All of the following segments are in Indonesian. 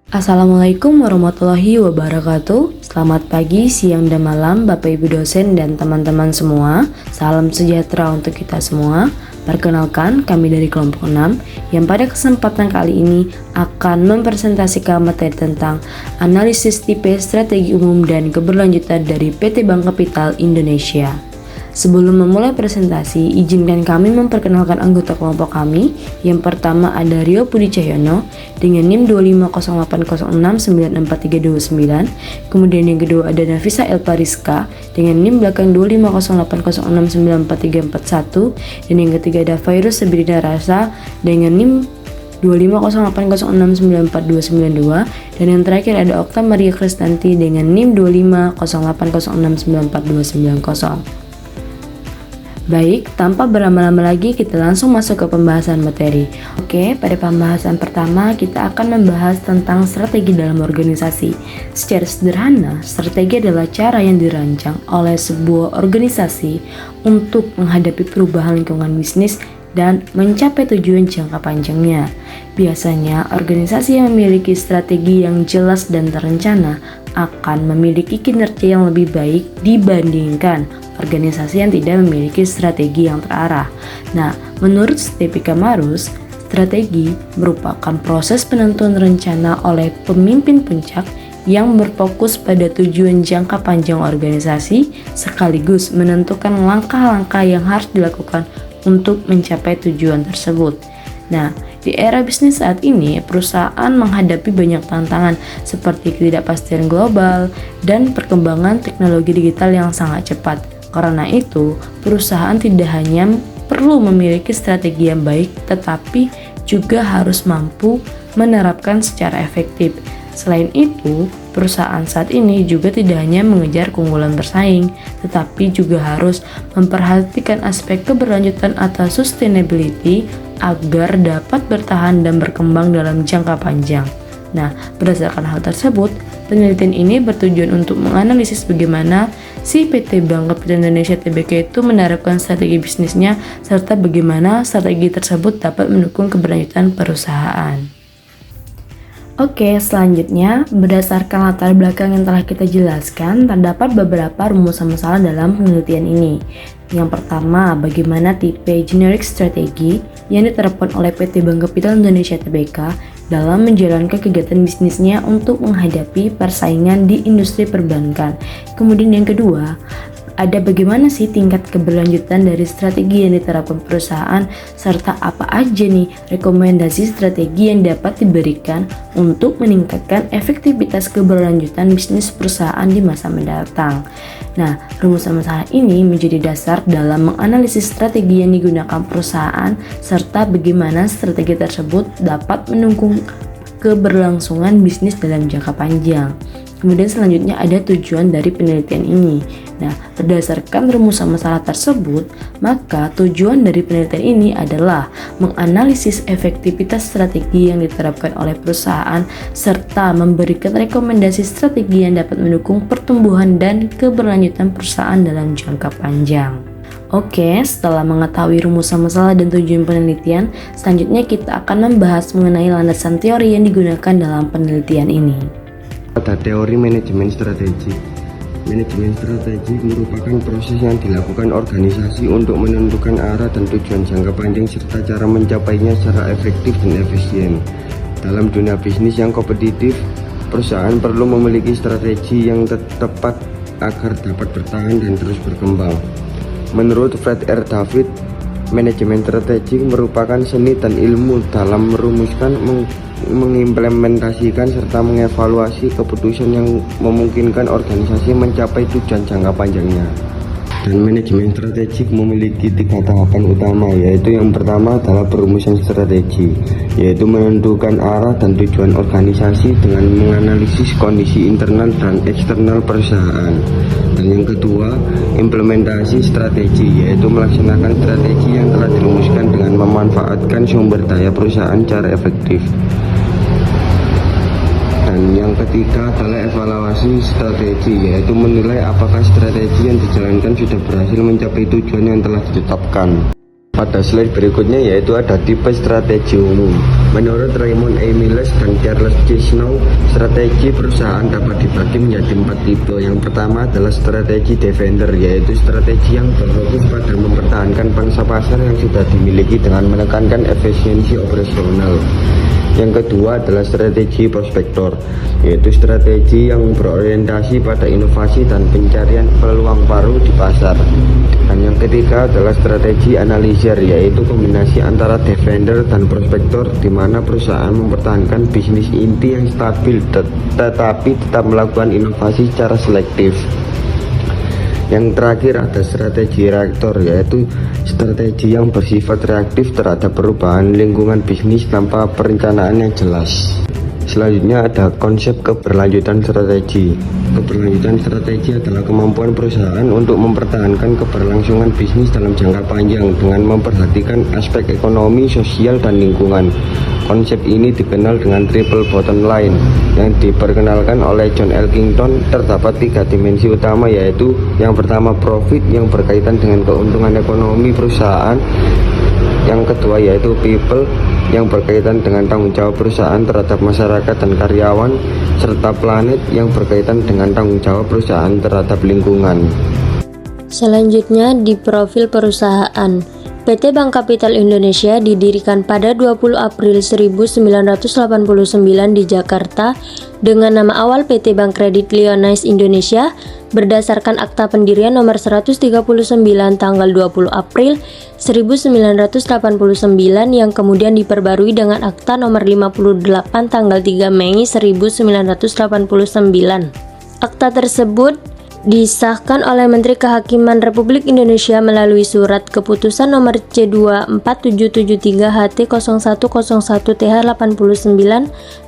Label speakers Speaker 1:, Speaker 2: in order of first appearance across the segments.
Speaker 1: Assalamualaikum warahmatullahi wabarakatuh. Selamat pagi, siang, dan malam Bapak Ibu dosen dan teman-teman semua. Salam sejahtera untuk kita semua. Perkenalkan, kami dari kelompok 6 yang pada kesempatan kali ini akan mempresentasikan materi tentang analisis tipe strategi umum dan keberlanjutan dari PT Bank Kapital Indonesia. Sebelum memulai presentasi, izinkan kami memperkenalkan anggota kelompok kami. Yang pertama ada Rio Budi Cahyono dengan NIM 25080694329. Kemudian yang kedua ada Nafisa Elpariska dengan NIM belakang 25080694341. Dan yang ketiga ada Fairuz Sabrina Rasa dengan NIM 25080694292. Dan yang terakhir ada Okta Maria Kristanti dengan NIM 25080694290. Baik, tanpa berlama-lama lagi kita langsung masuk ke pembahasan materi. Oke, pada pembahasan pertama kita akan membahas tentang strategi dalam organisasi. Secara sederhana, strategi adalah cara yang dirancang oleh sebuah organisasi untuk menghadapi perubahan lingkungan bisnis dan mencapai tujuan jangka panjangnya. Biasanya, organisasi yang memiliki strategi yang jelas dan terencana akan memiliki kinerja yang lebih baik dibandingkan organisasi yang tidak memiliki strategi yang terarah. Nah, menurut Stephy Kamarus, strategi merupakan proses penentuan rencana oleh pemimpin puncak yang berfokus pada tujuan jangka panjang organisasi sekaligus menentukan langkah-langkah yang harus dilakukan untuk mencapai tujuan tersebut. Nah, di era bisnis saat ini, perusahaan menghadapi banyak tantangan seperti ketidakpastian global dan perkembangan teknologi digital yang sangat cepat. Karena itu, perusahaan tidak hanya perlu memiliki strategi yang baik, tetapi juga harus mampu menerapkan secara efektif. Selain itu, perusahaan saat ini juga tidak hanya mengejar keunggulan bersaing, tetapi juga harus memperhatikan aspek keberlanjutan atau sustainability agar dapat bertahan dan berkembang dalam jangka panjang. Nah, berdasarkan hal tersebut, penelitian ini bertujuan untuk menganalisis bagaimana si PT Bank Kapital Indonesia Tbk itu menerapkan strategi bisnisnya serta bagaimana strategi tersebut dapat mendukung keberlanjutan perusahaan. Oke, selanjutnya berdasarkan latar belakang yang telah kita jelaskan, terdapat beberapa rumusan masalah dalam penelitian ini. Yang pertama, bagaimana tipe generic strategi yang diterapkan oleh PT Bank Kapital Indonesia Tbk dalam menjalankan kegiatan bisnisnya untuk menghadapi persaingan di industri perbankan. Kemudian yang kedua, ada bagaimana sih tingkat keberlanjutan dari strategi yang diterapkan perusahaan serta apa aja nih rekomendasi strategi yang dapat diberikan untuk meningkatkan efektivitas keberlanjutan bisnis perusahaan di masa mendatang. Nah, rumusan masalah ini menjadi dasar dalam menganalisis strategi yang digunakan perusahaan serta bagaimana strategi tersebut dapat mendukung keberlangsungan bisnis dalam jangka panjang. Kemudian selanjutnya ada tujuan dari penelitian ini. Nah, berdasarkan rumusan masalah tersebut, maka tujuan dari penelitian ini adalah menganalisis efektivitas strategi yang diterapkan oleh perusahaan serta memberikan rekomendasi strategi yang dapat mendukung pertumbuhan dan keberlanjutan perusahaan dalam jangka panjang. Oke, setelah mengetahui rumusan masalah dan tujuan penelitian, selanjutnya kita akan membahas mengenai landasan teori yang digunakan dalam penelitian ini.
Speaker 2: Pada teori manajemen strategi. Manajemen strategi merupakan proses yang dilakukan organisasi untuk menentukan arah dan tujuan jangka panjang serta cara mencapainya secara efektif dan efisien. Dalam dunia bisnis yang kompetitif, perusahaan perlu memiliki strategi yang tepat agar dapat bertahan dan terus berkembang. Menurut Fred R. David, manajemen strategi merupakan seni dan ilmu dalam merumuskan, mengimplementasikan serta mengevaluasi keputusan yang memungkinkan organisasi mencapai tujuan jangka panjangnya. Dan manajemen strategik memiliki 3 tahapan utama, yaitu yang pertama adalah perumusan strategi, yaitu menentukan arah dan tujuan organisasi dengan menganalisis kondisi internal dan eksternal perusahaan. Dan yang kedua, implementasi strategi, yaitu melaksanakan strategi yang telah dirumuskan dengan memanfaatkan sumber daya perusahaan secara efektif. Dan yang ketiga adalah evaluasi strategi, yaitu menilai apakah strategi yang dijalankan sudah berhasil mencapai tujuan yang telah ditetapkan. Pada slide berikutnya yaitu ada tipe strategi umum. Menurut Raymond A. Miles dan Charles C. Snow, strategi perusahaan dapat dibagi menjadi 4 tipe. Yang pertama adalah strategi defender, yaitu strategi yang berfokus pada mempertahankan pangsa pasar yang sudah dimiliki dengan menekankan efisiensi operasional. Yang kedua adalah strategi prospektor, yaitu strategi yang berorientasi pada inovasi dan pencarian peluang baru di pasar. Dan yang ketiga adalah strategi analyzer, yaitu kombinasi antara defender dan prospektor, di mana perusahaan mempertahankan bisnis inti yang stabil tetapi tetap melakukan inovasi secara selektif. Yang terakhir ada strategi reaktor, yaitu strategi yang bersifat reaktif terhadap perubahan lingkungan bisnis tanpa perencanaan yang jelas. Selanjutnya ada konsep keberlanjutan strategi. Keberlanjutan strategi adalah kemampuan perusahaan untuk mempertahankan keberlangsungan bisnis dalam jangka panjang dengan memperhatikan aspek ekonomi, sosial, dan lingkungan. Konsep ini dikenal dengan triple bottom line yang diperkenalkan oleh John Elkington. Terdapat 3 dimensi utama, yaitu yang pertama profit yang berkaitan dengan keuntungan ekonomi perusahaan, yang kedua yaitu people yang berkaitan dengan tanggung jawab perusahaan terhadap masyarakat dan karyawan, serta planet yang berkaitan dengan tanggung jawab perusahaan terhadap lingkungan.
Speaker 3: Selanjutnya di profil perusahaan. PT Bank Kapital Indonesia didirikan pada 20 April 1989 di Jakarta dengan nama awal PT Bank Kredit Lyonnais Indonesia berdasarkan Akta Pendirian nomor 139 tanggal 20 April 1989 yang kemudian diperbarui dengan Akta nomor 58 tanggal 3 Mei 1989. Akta tersebut disahkan oleh Menteri Kehakiman Republik Indonesia melalui Surat Keputusan Nomor C24773HT0101TH89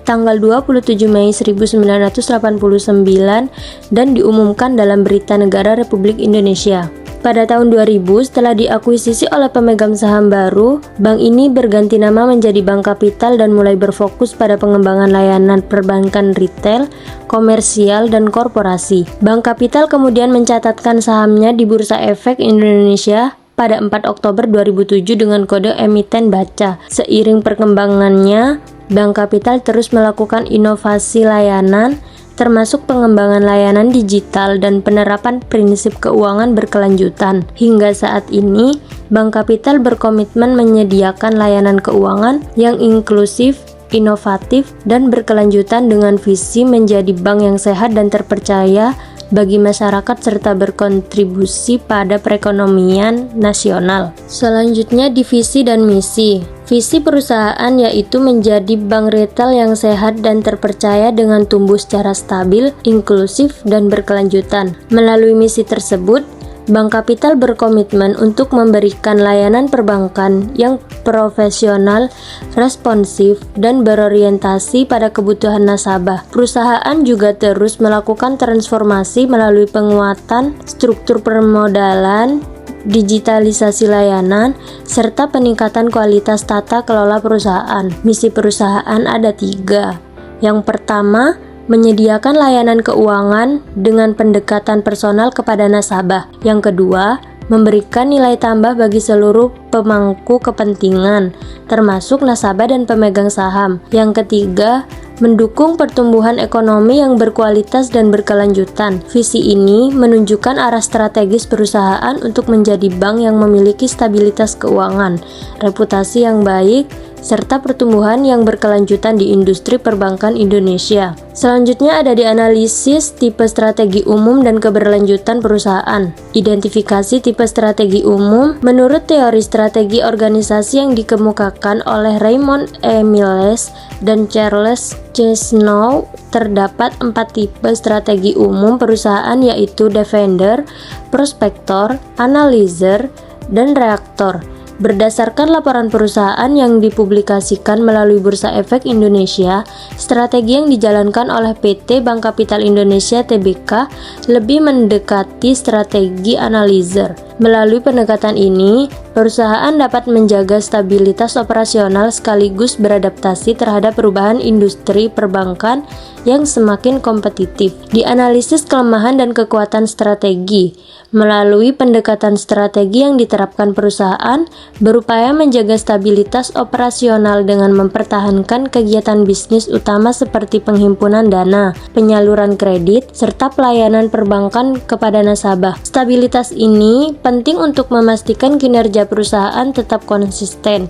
Speaker 3: tanggal 27 Mei 1989 dan diumumkan dalam Berita Negara Republik Indonesia. Pada tahun 2000, setelah diakuisisi oleh pemegang saham baru, bank ini berganti nama menjadi Bank Kapital dan mulai berfokus pada pengembangan layanan perbankan retail, komersial, dan korporasi. Bank Kapital kemudian mencatatkan sahamnya di Bursa Efek Indonesia pada 4 Oktober 2007 dengan kode emiten baca. Seiring perkembangannya, Bank Kapital terus melakukan inovasi layanan, termasuk pengembangan layanan digital dan penerapan prinsip keuangan berkelanjutan. Hingga saat ini, Bank Kapital berkomitmen menyediakan layanan keuangan yang inklusif, inovatif, dan berkelanjutan dengan visi menjadi bank yang sehat dan terpercaya bagi masyarakat serta berkontribusi pada perekonomian nasional. Selanjutnya divisi dan misi. Visi perusahaan yaitu menjadi bank retail yang sehat dan terpercaya dengan tumbuh secara stabil, inklusif, dan berkelanjutan. Melalui misi tersebut, Bank Kapital berkomitmen untuk memberikan layanan perbankan yang profesional, responsif, dan berorientasi pada kebutuhan nasabah. Perusahaan juga terus melakukan transformasi melalui penguatan struktur permodalan, digitalisasi layanan, serta peningkatan kualitas tata kelola perusahaan. Misi perusahaan ada 3. Yang pertama, menyediakan layanan keuangan dengan pendekatan personal kepada nasabah. Yang kedua, memberikan nilai tambah bagi seluruh pemangku kepentingan, termasuk nasabah dan pemegang saham. Yang ketiga, mendukung pertumbuhan ekonomi yang berkualitas dan berkelanjutan. Visi ini menunjukkan arah strategis perusahaan untuk menjadi bank yang memiliki stabilitas keuangan, reputasi yang baik, serta pertumbuhan yang berkelanjutan di industri perbankan Indonesia. Selanjutnya ada di analisis tipe strategi umum dan keberlanjutan perusahaan. Identifikasi tipe strategi umum. Menurut teori strategi organisasi yang dikemukakan oleh Raymond E. Miles dan Charles C. Snow, terdapat 4 tipe strategi umum perusahaan, yaitu defender, prospektor, analyzer, dan reaktor. Berdasarkan laporan perusahaan yang dipublikasikan melalui Bursa Efek Indonesia, strategi yang dijalankan oleh PT Bank Kapital Indonesia Tbk lebih mendekati strategi analyzer. Melalui pendekatan ini, perusahaan dapat menjaga stabilitas operasional sekaligus beradaptasi terhadap perubahan industri perbankan yang semakin kompetitif. Dianalisis kelemahan dan kekuatan strategi. Melalui pendekatan strategi yang diterapkan perusahaan, berupaya menjaga stabilitas operasional dengan mempertahankan kegiatan bisnis utama seperti penghimpunan dana, penyaluran kredit, serta pelayanan perbankan kepada nasabah. Stabilitas ini penting untuk memastikan kinerja perusahaan tetap konsisten,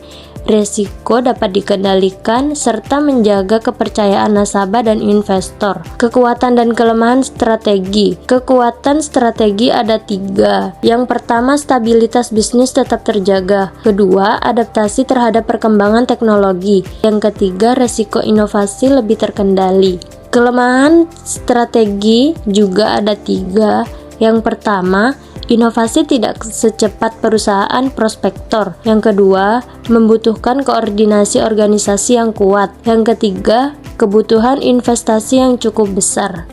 Speaker 3: resiko dapat dikendalikan, serta menjaga kepercayaan nasabah dan investor. Kekuatan dan kelemahan strategi. Kekuatan strategi ada 3. Yang pertama, stabilitas bisnis tetap terjaga. Kedua, adaptasi terhadap perkembangan teknologi. Yang ketiga, resiko inovasi lebih terkendali. Kelemahan strategi juga ada 3. Yang pertama, inovasi tidak secepat perusahaan prospektor. Yang kedua, membutuhkan koordinasi organisasi yang kuat. Yang ketiga, kebutuhan investasi yang cukup besar.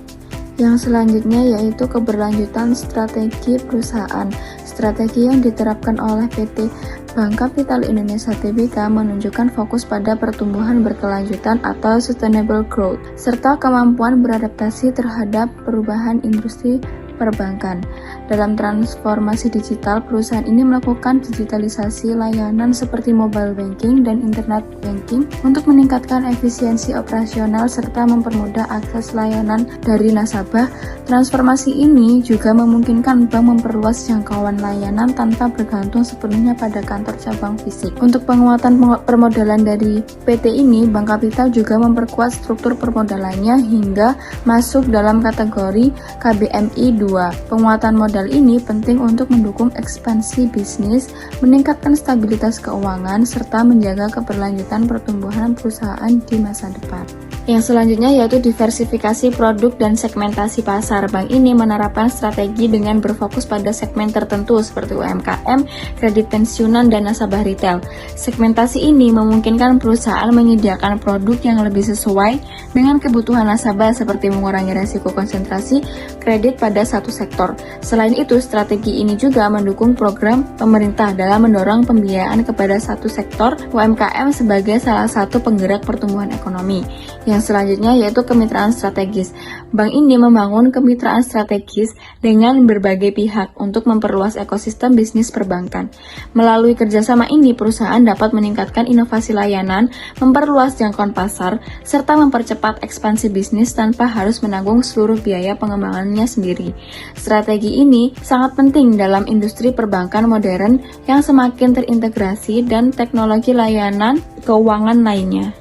Speaker 4: Yang selanjutnya yaitu keberlanjutan strategi perusahaan. Strategi yang diterapkan oleh PT Bank Kapital Indonesia Tbk menunjukkan fokus pada pertumbuhan berkelanjutan atau sustainable growth, serta kemampuan beradaptasi terhadap perubahan industri perbankan. Dalam transformasi digital, perusahaan ini melakukan digitalisasi layanan seperti mobile banking dan internet banking untuk meningkatkan efisiensi operasional serta mempermudah akses layanan dari nasabah. Transformasi ini juga memungkinkan bank memperluas jangkauan layanan tanpa bergantung sepenuhnya pada kantor cabang fisik. Untuk penguatan permodalan dari PT ini, Bank Kapital juga memperkuat struktur permodalannya hingga masuk dalam kategori KBMI 2. Penguatan modal ini penting untuk mendukung ekspansi bisnis, meningkatkan stabilitas keuangan, serta menjaga keberlanjutan pertumbuhan perusahaan di masa depan. Yang selanjutnya yaitu diversifikasi produk dan segmentasi pasar. Bank ini menerapkan strategi dengan berfokus pada segmen tertentu seperti UMKM, kredit pensiunan, dan nasabah retail. Segmentasi ini memungkinkan perusahaan menyediakan produk yang lebih sesuai dengan kebutuhan nasabah seperti mengurangi risiko konsentrasi kredit pada satu sektor. Selain itu, strategi ini juga mendukung program pemerintah dalam mendorong pembiayaan kepada satu sektor UMKM sebagai salah satu penggerak pertumbuhan ekonomi. Yang selanjutnya yaitu kemitraan strategis. Bank ini membangun kemitraan strategis dengan berbagai pihak untuk memperluas ekosistem bisnis perbankan. Melalui kerjasama ini, perusahaan dapat meningkatkan inovasi layanan, memperluas jangkauan pasar, serta mempercepat ekspansi bisnis tanpa harus menanggung seluruh biaya pengembangannya sendiri. Strategi ini sangat penting dalam industri perbankan modern yang semakin terintegrasi dan teknologi layanan keuangan lainnya.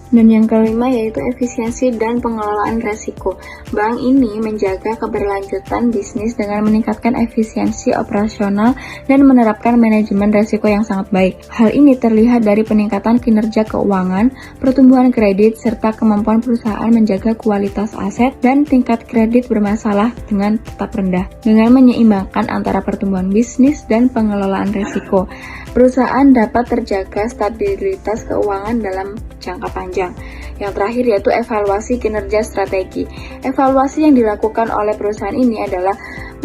Speaker 4: Dan yang kelima yaitu efisiensi dan pengelolaan resiko. Bank ini menjaga keberlanjutan bisnis dengan meningkatkan efisiensi operasional dan menerapkan manajemen resiko yang sangat baik. Hal ini terlihat dari peningkatan kinerja keuangan, pertumbuhan kredit, serta kemampuan perusahaan menjaga kualitas aset dan tingkat kredit bermasalah dengan tetap rendah. Dengan menyeimbangkan antara pertumbuhan bisnis dan pengelolaan resiko, perusahaan dapat terjaga stabilitas keuangan dalam jangka panjang. Yang terakhir yaitu evaluasi kinerja strategi. Evaluasi yang dilakukan oleh perusahaan ini adalah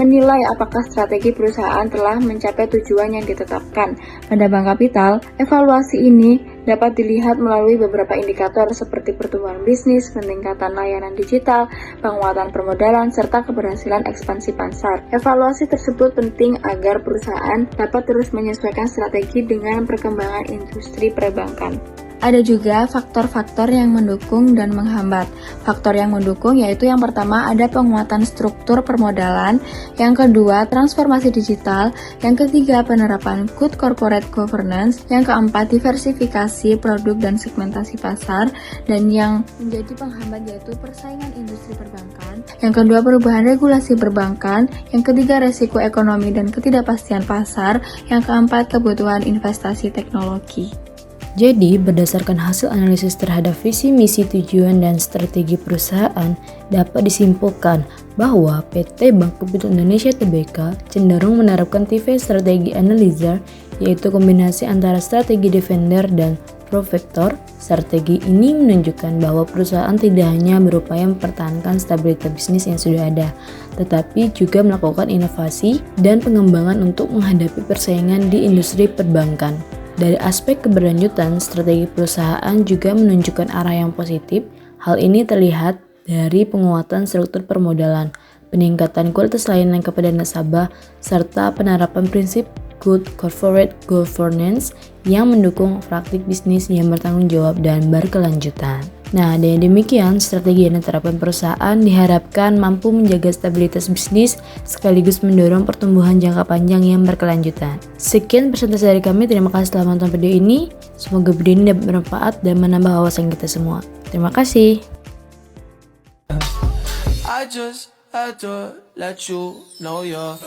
Speaker 4: menilai apakah strategi perusahaan telah mencapai tujuan yang ditetapkan. Pada Bank Kapital, evaluasi ini dapat dilihat melalui beberapa indikator seperti pertumbuhan bisnis, peningkatan layanan digital, penguatan permodalan, serta keberhasilan ekspansi pasar. Evaluasi tersebut penting agar perusahaan dapat terus menyesuaikan strategi dengan perkembangan industri perbankan. Ada juga faktor-faktor yang mendukung dan menghambat. Faktor yang mendukung yaitu yang pertama ada penguatan struktur permodalan, yang kedua transformasi digital, yang ketiga penerapan good corporate governance, yang keempat diversifikasi produk dan segmentasi pasar, dan yang menjadi penghambat yaitu persaingan industri perbankan, yang kedua perubahan regulasi perbankan, yang ketiga resiko ekonomi dan ketidakpastian pasar, yang keempat kebutuhan investasi teknologi.
Speaker 1: Jadi, berdasarkan hasil analisis terhadap visi, misi, tujuan, dan strategi perusahaan, dapat disimpulkan bahwa PT Bank Kapital Indonesia Tbk cenderung menerapkan tipe strategi analyzer, yaitu kombinasi antara strategi defender dan Provector, strategi ini menunjukkan bahwa perusahaan tidak hanya berupaya mempertahankan stabilitas bisnis yang sudah ada, tetapi juga melakukan inovasi dan pengembangan untuk menghadapi persaingan di industri perbankan. Dari aspek keberlanjutan, strategi perusahaan juga menunjukkan arah yang positif. Hal ini terlihat dari penguatan struktur permodalan, peningkatan kualitas layanan kepada nasabah, serta penerapan prinsip good corporate governance yang mendukung praktik bisnis yang bertanggung jawab dan berkelanjutan. Nah, dengan demikian, strategi yang diterapkan perusahaan diharapkan mampu menjaga stabilitas bisnis sekaligus mendorong pertumbuhan jangka panjang yang berkelanjutan. Sekian presentasi dari kami, terima kasih telah menonton video ini. Semoga video ini dapat bermanfaat dan menambah wawasan kita semua. Terima kasih.
Speaker 5: I just had to let you know you're